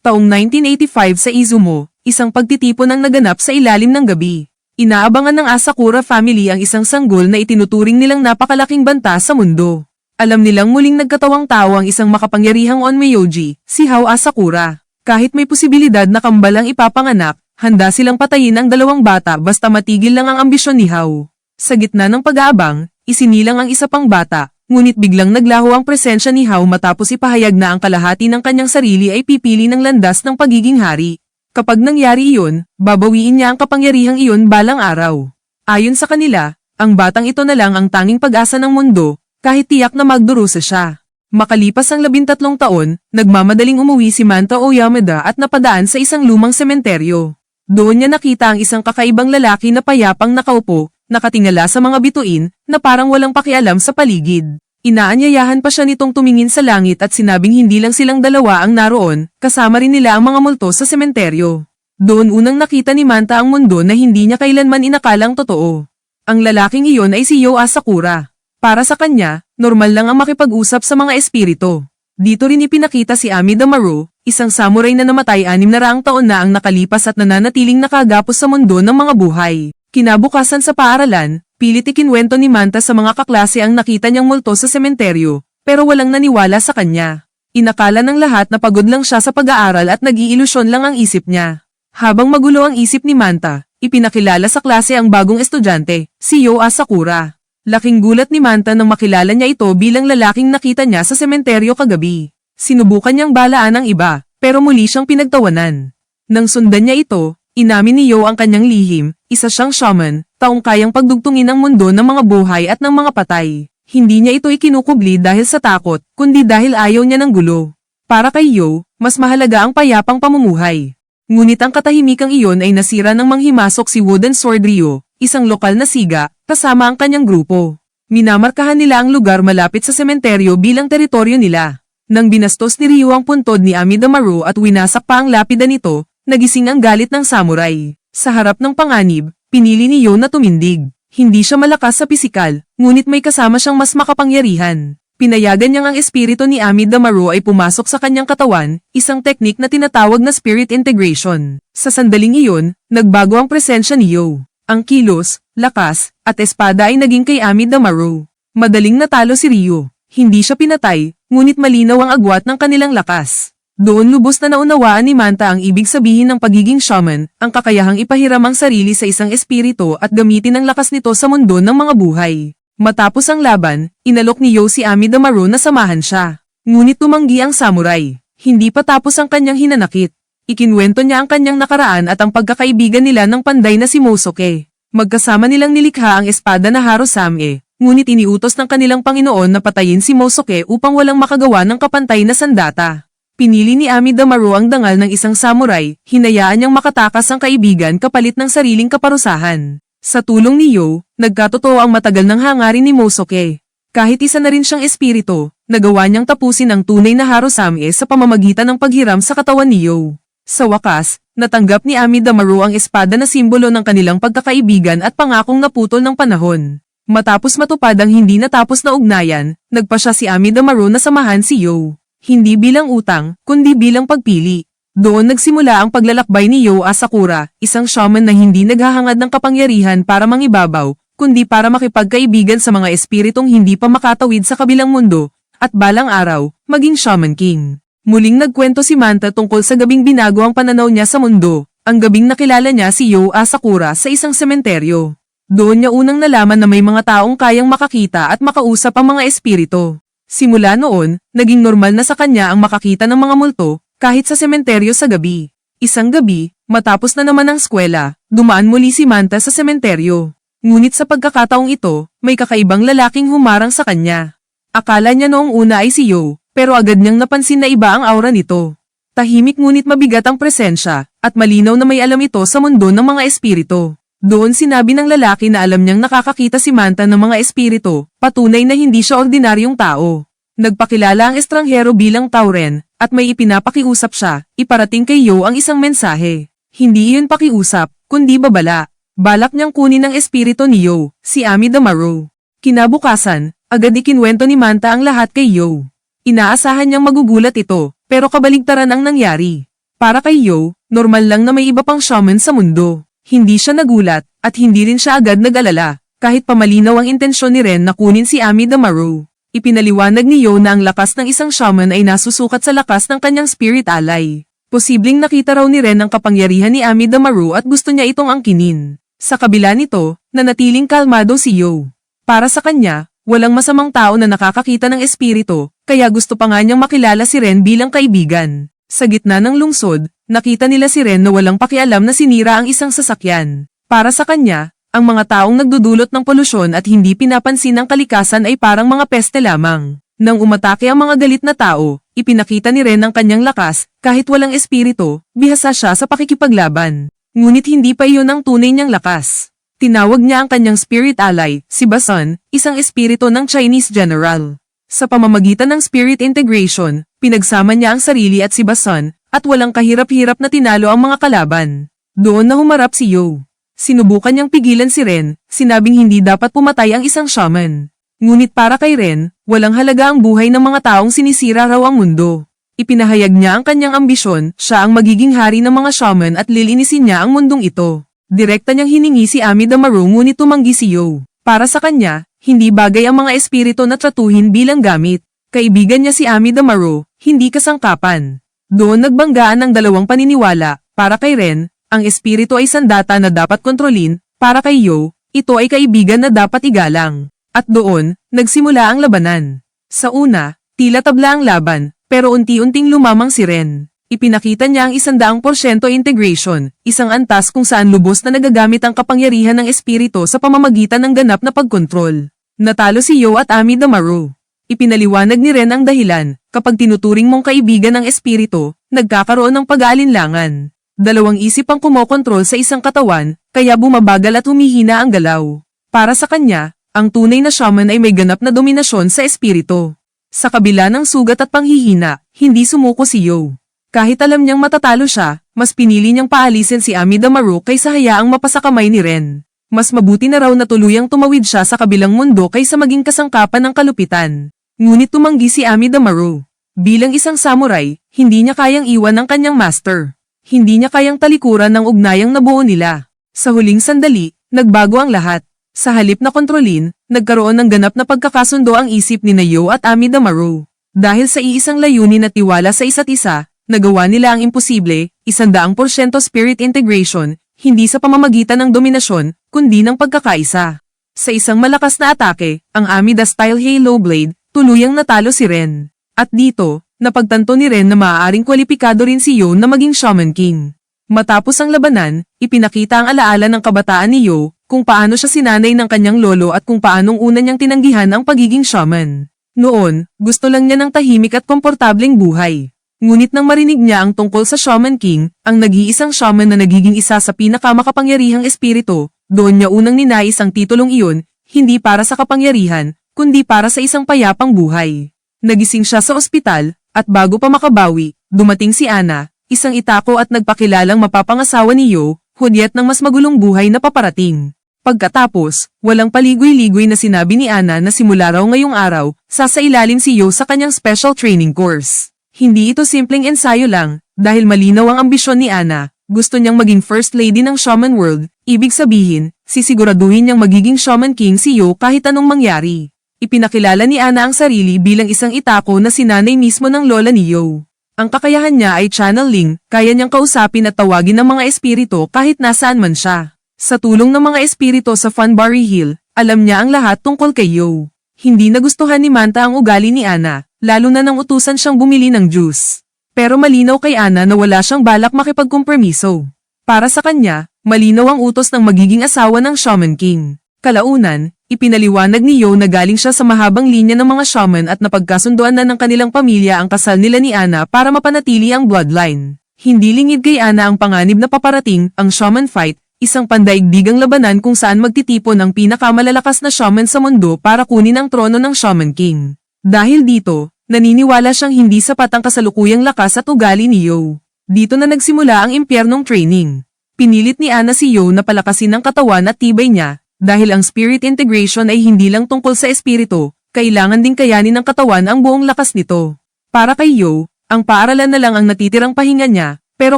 Taong 1985 sa Izumo, isang pagtitipon ang naganap sa ilalim ng gabi. Inaabangan ng Asakura family ang isang sanggol na itinuturing nilang napakalaking banta sa mundo. Alam nilang muling nagkatawang tao ang isang makapangyarihang onmyoji, si Hao Asakura. Kahit may posibilidad na kambal ang ipapanganak, handa silang patayin ang dalawang bata basta matigil lang ang ambisyon ni Hao. Sa gitna ng pag-aabang, isinilang ang isa pang bata, ngunit biglang naglaho ang presensya ni Hao matapos ipahayag na ang kalahati ng kanyang sarili ay pipili ng landas ng pagiging hari. Kapag nangyari iyon, babawiin niya ang kapangyarihang iyon balang araw. Ayon sa kanila, ang batang ito na lang ang tanging pag-asa ng mundo, kahit tiyak na magdurusa siya. Makalipas ang 13 taon, nagmamadaling umuwi si Manta Oyamada at napadaan sa isang lumang sementeryo. Doon niya nakita ang isang kakaibang lalaki na payapang nakaupo, nakatingala sa mga bituin, na parang walang pakialam sa paligid. Inaanyayahan pa siya nitong tumingin sa langit at sinabing hindi lang silang dalawa ang naroon, kasama rin nila ang mga multo sa sementeryo. Doon unang nakita ni Manta ang mundo na hindi niya kailanman inakalang totoo. Ang lalaking iyon ay si Yo Asakura. Para sa kanya, normal lang ang makipag-usap sa mga espiritu. Dito rin ipinakita si Amida Maru, isang samurai na namatay 600 taon na ang nakalipas at nananatiling nakagapos sa mundo ng mga buhay. Kinabukasan sa paaralan, pilit ikinwento ni Manta sa mga kaklase ang nakita niyang multo sa sementeryo, pero walang naniwala sa kanya. Inakala ng lahat na pagod lang siya sa pag-aaral at nag-iilusyon lang ang isip niya. Habang magulo ang isip ni Manta, ipinakilala sa klase ang bagong estudyante, si Yo Asakura. Laking gulat ni Manta nang makilala niya ito bilang lalaking nakita niya sa sementeryo kagabi. Sinubukan niyang balaan ang iba, pero muli siyang pinagtawanan. Nang sundan niya ito, inamin ni Yo ang kanyang lihim, isa siyang shaman, taong kayang pagdugtungin ang mundo ng mga buhay at ng mga patay. Hindi niya ito ikinukubli dahil sa takot, kundi dahil ayaw niya ng gulo. Para kay Yo, mas mahalaga ang payapang pamumuhay. Ngunit ang katahimikang iyon ay nasira ng manghimasok si Wooden Sword Ryo, isang lokal na siga, kasama ang kanyang grupo. Minamarkahan nila ang lugar malapit sa sementeryo bilang teritoryo nila. Nang binastos ni Ryo ang puntod ni Amida Maru at winasak pa ang lapida nito, nagising ang galit ng samurai. Sa harap ng panganib, pinili ni Yo na tumindig. Hindi siya malakas sa pisikal, ngunit may kasama siyang mas makapangyarihan. Pinayagan niyang ang espiritu ni Amida Maru ay pumasok sa kanyang katawan, isang teknik na tinatawag na spirit integration. Sa sandaling iyon, nagbago ang presensya ni Yo. Ang kilos, lakas, at espada ay naging kay Amida Maru. Madaling natalo si Ryo. Hindi siya pinatay, ngunit malinaw ang agwat ng kanilang lakas. Doon lubos na naunawaan ni Manta ang ibig sabihin ng pagiging shaman, ang kakayahang ipahiram ang sarili sa isang espiritu at gamitin ang lakas nito sa mundo ng mga buhay. Matapos ang laban, inalok ni Yo si Amida Maru na samahan siya. Ngunit tumanggi ang samurai. Hindi pa tapos ang kanyang hinanakit. Ikinwento niya ang kanyang nakaraan at ang pagkakaibigan nila ng panday na si Mosoke. Magkasama nilang nilikha ang espada na Harusame, ngunit iniutos ng kanilang Panginoon na patayin si Mosoke upang walang makagawa ng kapantay na sandata. Pinili ni Amida Maru ang dangal ng isang samurai, hinayaan niyang makatakas ang kaibigan kapalit ng sariling kaparusahan. Sa tulong ni Yo, nagkatotoo ang matagal ng hangarin ni Mosoke. Kahit isa na rin siyang espiritu, nagawa niyang tapusin ang tunay na Harusame sa pamamagitan ng paghiram sa katawan ni Yo. Sa wakas, natanggap ni Amida Maru ang espada na simbolo ng kanilang pagkakaibigan at pangakong naputol ng panahon. Matapos matupad ang hindi natapos na ugnayan, nagpa siya si Amida Maru na samahan si Yo. Hindi bilang utang, kundi bilang pagpili. Doon nagsimula ang paglalakbay ni Yo Asakura, isang shaman na hindi naghahangad ng kapangyarihan para mangibabaw, kundi para makipagkaibigan sa mga espiritong hindi pa makatawid sa kabilang mundo, at balang araw, maging Shaman King. Muling nagkwento si Manta tungkol sa gabing binago ang pananaw niya sa mundo, ang gabing nakilala niya si Yo Asakura sa isang sementeryo. Doon niya unang nalaman na may mga taong kayang makakita at makausap ang mga espiritu. Simula noon, naging normal na sa kanya ang makakita ng mga multo, kahit sa sementeryo sa gabi. Isang gabi, matapos na naman ang eskwela, dumaan muli si Manta sa sementeryo. Ngunit sa pagkakataong ito, may kakaibang lalaking humarang sa kanya. Akala niya noong una ay si Yo, pero agad niyang napansin na iba ang aura nito. Tahimik ngunit mabigat ang presensya, at malinaw na may alam ito sa mundo ng mga espiritu. Doon sinabi ng lalaki na alam niyang nakakakita si Manta ng mga espiritu, patunay na hindi siya ordinaryong tao. Nagpakilala ang estranghero bilang Tauren, at may ipinapakiusap siya, iparating kay Yo ang isang mensahe. Hindi iyon pakiusap, kundi babala. Balak niyang kunin ang espiritu ni Yo, si Amida Maru. Kinabukasan, agad ikinwento ni Manta ang lahat kay Yo. Inaasahan niyang magugulat ito, pero kabaligtaran ang nangyari. Para kay Yo, normal lang na may iba pang shaman sa mundo. Hindi siya nagulat, at hindi rin siya agad nag-alala, kahit pamalinaw ang intensyon ni Ren na kunin si Ami Damaru. Ipinaliwanag ni Yo na ang lakas ng isang shaman ay nasusukat sa lakas ng kanyang spirit ally. Posibleng nakita raw ni Ren ang kapangyarihan ni Ami Damaru at gusto niya itong angkinin. Sa kabila nito, nanatiling kalmado si Yo. Para sa kanya, walang masamang tao na nakakakita ng espiritu, kaya gusto pa nga niyang makilala si Ren bilang kaibigan. Sa gitna ng lungsod, nakita nila si Ren na walang pakialam na sinira ang isang sasakyan. Para sa kanya, ang mga taong nagdudulot ng polusyon at hindi pinapansin ng kalikasan ay parang mga peste lamang. Nang umatake ang mga galit na tao, ipinakita ni Ren ang kanyang lakas, kahit walang espiritu, bihasa siya sa pakikipaglaban. Ngunit hindi pa iyon ang tunay niyang lakas. Tinawag niya ang kanyang spirit ally, si Basun, isang espiritu ng Chinese general. Sa pamamagitan ng spirit integration, pinagsama niya ang sarili at si Basun, at walang kahirap-hirap na tinalo ang mga kalaban. Doon na humarap si Yo. Sinubukan niyang pigilan si Ren, sinabing hindi dapat pumatay ang isang shaman. Ngunit para kay Ren, walang halaga ang buhay ng mga taong sinisira raw ang mundo. Ipinahayag niya ang kanyang ambisyon, siya ang magiging hari ng mga shaman at lilinisin niya ang mundong ito. Direkta niyang hiningi si Ami Damaru ngunit tumanggi si Yo. Para sa kanya, hindi bagay ang mga espiritu na tratuhin bilang gamit. Kaibigan niya si Ami Damaru, hindi kasangkapan. Doon nagbanggaan ng dalawang paniniwala. Para kay Ren, ang espiritu ay sandata na dapat kontrolin. Para kay Yo, ito ay kaibigan na dapat igalang. At doon, nagsimula ang labanan. Sa una, tila tabla ang laban, pero unti-unting lumamang si Ren. Ipinakita niya ang 100% integration, isang antas kung saan lubos na nagagamit ang kapangyarihan ng espiritu sa pamamagitan ng ganap na pagkontrol. Natalo si Yo at Ami Damaru. Ipinaliwanag ni Ren ang dahilan, kapag tinuturing mong kaibigan ng espiritu, nagkakaroon ng pag-aalinlangan. Dalawang isip ang kumokontrol sa isang katawan, kaya bumabagal at humihina ang galaw. Para sa kanya, ang tunay na shaman ay may ganap na dominasyon sa espiritu. Sa kabila ng sugat at panghihina, hindi sumuko si Yo. Kahit alam niyang matatalo siya, mas pinili niyang paalisin si Ami Damaru kaysa hayaang mapasakamay ni Ren. Mas mabuti na raw na tuluyang tumawid siya sa kabilang mundo kaysa maging kasangkapan ng kalupitan. Ngunit tumanggi si Ami Damaru. Bilang isang samurai, hindi niya kayang iwan ang kanyang master. Hindi niya kayang talikuran ng ugnayang nabuo nila. Sa huling sandali, nagbago ang lahat. Sa halip na kontrolin, nagkaroon ng ganap na pagkakasundo ang isip ni Yo at Ami Damaru. Dahil sa iisang layunin at tiwala sa isa't isa, nagawa nila ang imposible, 100% spirit integration, hindi sa pamamagitan ng dominasyon, kundi ng pagkakaisa. Sa isang malakas na atake, ang Amida-style Halo Blade, tuluyang natalo si Ren. At dito, napagtanto ni Ren na maaaring kwalipikado rin si Yo na maging Shaman King. Matapos ang labanan, ipinakita ang alaala ng kabataan ni Yo, kung paano siya sinanay ng kanyang lolo at kung paanong una niyang tinanggihan ang pagiging shaman. Noon, gusto lang niya ng tahimik at komportableng buhay. Ngunit nang marinig niya ang tungkol sa Shaman King, ang nag-iisang shaman na nagiging isa sa pinakamakapangyarihang espiritu, doon niya unang ninais ang titulong iyon, hindi para sa kapangyarihan, kundi para sa isang payapang buhay. Nagising siya sa ospital, at bago pa makabawi, dumating si Ana, isang itako at nagpakilalang mapapangasawa ni Yo, hudyat ng mas magulong buhay na paparating. Pagkatapos, walang paligoy-ligoy na sinabi ni Ana na simula raw ngayong araw, sasailalim si Yo sa kanyang special training course. Hindi ito simpleng ensayo lang, dahil malinaw ang ambisyon ni Ana, gusto niyang maging first lady ng Shaman World, ibig sabihin, sisiguraduhin niyang magiging Shaman King si Yo kahit anong mangyari. Ipinakilala ni Ana ang sarili bilang isang itako na sinanay mismo ng lola ni Yo. Ang kakayahan niya ay channeling, kaya niyang kausapin at tawagin ng mga espiritu kahit nasaan man siya. Sa tulong ng mga espiritu sa Funbury Hill, alam niya ang lahat tungkol kay Yo. Hindi nagustuhan ni Manta ang ugali ni Ana, lalo na nang utusan siyang bumili ng juice. Pero malinaw kay Ana na wala siyang balak makipagkompromiso. Para sa kanya, malinaw ang utos ng magiging asawa ng Shaman King. Kalaunan, ipinaliwanag ni Yo na galing siya sa mahabang linya ng mga shaman at napagkasunduan na ng kanilang pamilya ang kasal nila ni Ana para mapanatili ang bloodline. Hindi lingid kay Ana ang panganib na paparating, ang Shaman Fight, isang pandaigdigang labanan kung saan magtitipon ang pinakamalalakas na shaman sa mundo para kunin ang trono ng Shaman King. Dahil dito, naniniwala siyang hindi sapat ang kasalukuyang lakas at ugali ni Yo. Dito na nagsimula ang impyernong training. Pinilit ni Ana si Yo na palakasin ang katawan at tibay niya, dahil ang spirit integration ay hindi lang tungkol sa espiritu, kailangan ding kayanin ng katawan ang buong lakas nito. Para kay Yo, ang paaralan na lang ang natitirang pahinga niya, Pero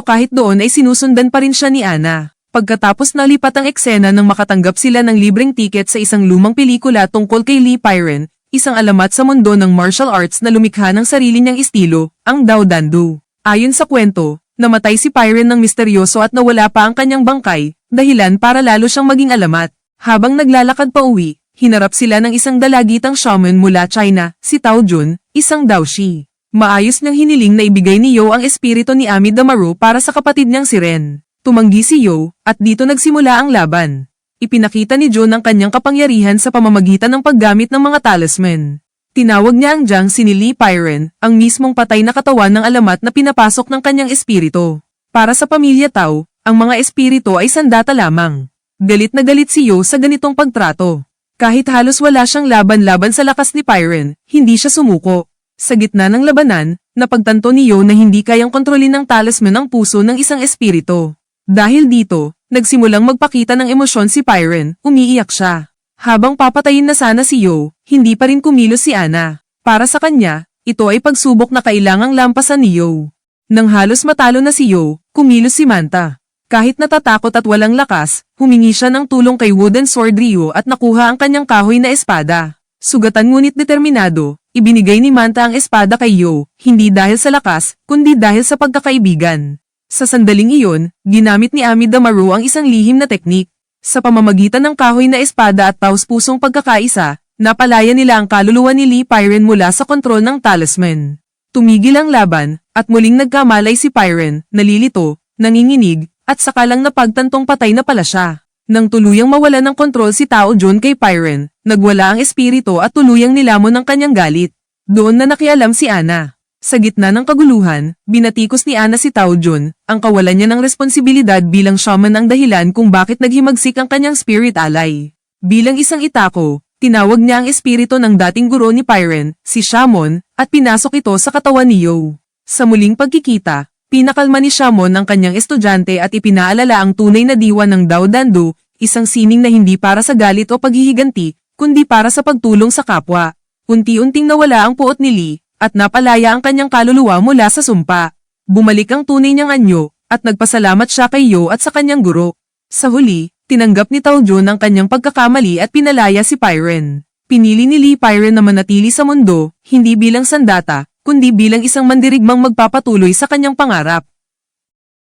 kahit doon ay sinusundan pa rin siya ni Ana. Pagkatapos nalipat ang eksena nang makatanggap sila ng libreng tiket sa isang lumang pelikula tungkol kay Lee Pyron, isang alamat sa mundo ng martial arts na lumikha ng sarili niyang estilo, ang Dao Dan Do. Ayon sa kwento, namatay si Pyron ng misteryoso at nawala pa ang kanyang bangkay, dahilan para lalo siyang maging alamat. Habang naglalakad pa uwi, hinarap sila ng isang dalagitang shaman mula China, si Tao Jun, isang Daoshi. Maayos niyang hiniling na ibigay ni Yo ang espiritu ni Amidamaru para sa kapatid niyang si Ren. Tumanggi si Yo, at dito nagsimula ang laban. Ipinakita ni Jun ang kanyang kapangyarihan sa pamamagitan ng paggamit ng mga talisman. Tinawag niya ang Jiangxi ni Lee Pyron, ang mismong patay na katawan ng alamat na pinapasok ng kanyang espiritu. Para sa pamilya Tao, ang mga espiritu ay sandata lamang. Galit na galit si Yo sa ganitong pagtrato. Kahit halos wala siyang laban-laban sa lakas ni Pyron, hindi siya sumuko. Sa gitna ng labanan, napagtanto ni Yo na hindi kayang kontrolin ng talisman ang puso ng isang espiritu. Dahil dito, nagsimulang magpakita ng emosyon si Pyron, umiiyak siya. Habang papatayin na sana si Yo, hindi pa rin kumilos si Ana. Para sa kanya, ito ay pagsubok na kailangang lampasan ni Yo. Nang halos matalo na si Yo, kumilos si Manta. Kahit natatakot at walang lakas, humingi siya ng tulong kay Wooden Sword Ryo at nakuha ang kanyang kahoy na espada. Sugatan ngunit determinado, ibinigay ni Manta ang espada kay Yo, hindi dahil sa lakas, kundi dahil sa pagkakaibigan. Sa sandaling iyon, ginamit ni Amidamaru ang isang lihim na teknik. Sa pamamagitan ng kahoy na espada at taos-pusong pagkakaisa, napalaya nila ang kaluluwa ni Lee Pyron mula sa kontrol ng talisman. Tumigil ang laban, at muling nagkamalay si Pyron, nalilito, nanginginig, at sakalang napagtantong patay na pala siya. Nang tuluyang mawala ng kontrol si Tao Jun kay Pyron, nagwala ang espiritu at tuluyang nilamon ng kanyang galit. Doon na nakialam si Ana. Sa gitna ng kaguluhan, binatikos ni Ana si Tao Jun, ang kawalan niya ng responsibilidad bilang shaman ang dahilan kung bakit naghimagsik ang kanyang spirit ally. Bilang isang itako, tinawag niya ang espiritu ng dating guro ni Pyron, si Shamon, at pinasok ito sa katawan ni Yo. Sa muling pagkikita, pinakalma ni Shamon ang kanyang estudyante at ipinaalala ang tunay na diwa ng Dao Dan Do, isang sining na hindi para sa galit o paghihiganti, kundi para sa pagtulong sa kapwa. Unti-unting nawala ang puot ni Lee, at napalaya ang kanyang kaluluwa mula sa sumpa. Bumalik ang tunay niyang anyo, at nagpasalamat siya kay Yo at sa kanyang guro. Sa huli, tinanggap ni Tao Jun ang kanyang pagkakamali at pinalaya si Pyron. Pinili ni Lee Pyron na manatili sa mundo, hindi bilang sandata, kundi bilang isang mandirigmang magpapatuloy sa kanyang pangarap.